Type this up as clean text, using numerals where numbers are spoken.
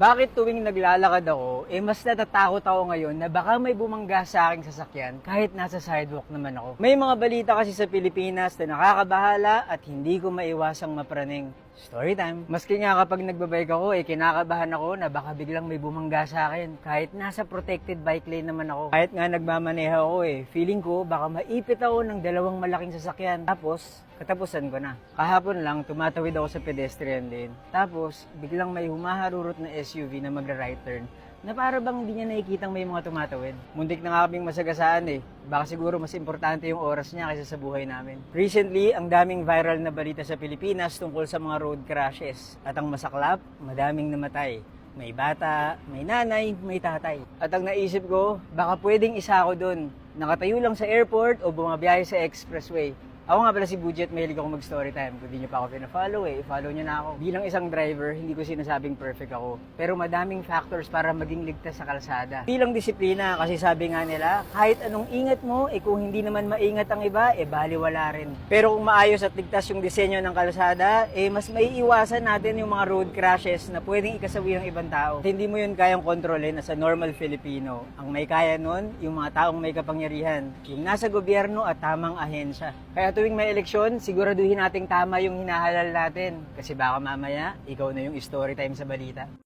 Bakit tuwing naglalakad ako, mas natatakot ako ngayon na baka may bumangga sa aking sasakyan kahit nasa sidewalk naman ako. May mga balita kasi sa Pilipinas na nakakabahala at hindi ko maiwasang mapraning. Story time. Maski nga kapag nagbabike ako, kinakabahan ako na baka biglang may bumangga sa akin kahit nasa protected bike lane naman ako. Kahit nga nagmamaneho ako feeling ko baka maipit ako ng dalawang malaking sasakyan. Tapos, katapusan ko na. Kahapon lang, tumatawid ako sa pedestrian lane. Tapos, biglang may humaharurot na SUV na magra-right turn na para bang hindi niya nakikitang may mga tumatawid. Muntik na nga kaming masagasaan Baka siguro mas importante yung oras niya kaysa sa buhay namin. Recently, ang daming viral na balita sa Pilipinas tungkol sa mga road crashes. At ang masaklap, madaming namatay. May bata, may nanay, may tatay. At ang naisip ko, baka pwedeng isa ako dun. Nakatayo lang sa airport o bumabiyahe sa expressway. Ako nga pala si Budget, mahilig ako mag-story time. Kung di nyo pa ako pina-follow i-follow nyo na ako. Bilang isang driver, hindi ko sinasabing perfect ako. Pero madaming factors para maging ligtas sa kalsada. Bilang disiplina, kasi sabi nga nila, kahit anong ingat mo, kung hindi naman maingat ang iba, baliwala rin. Pero kung maayos at ligtas yung disenyo ng kalsada, mas maiiwasan natin yung mga road crashes na pwedeng ikasawi ng ibang tao. At hindi mo yun kayang kontrolin as a normal Filipino. Ang may kaya nun, yung mga taong may kapangyarihan, yung nasa gobyerno at tamang ahensya. Kaya tuwing may eleksyon, siguraduhin nating tama yung hinahalal natin. Kasi baka mamaya, ikaw na yung story time sa balita.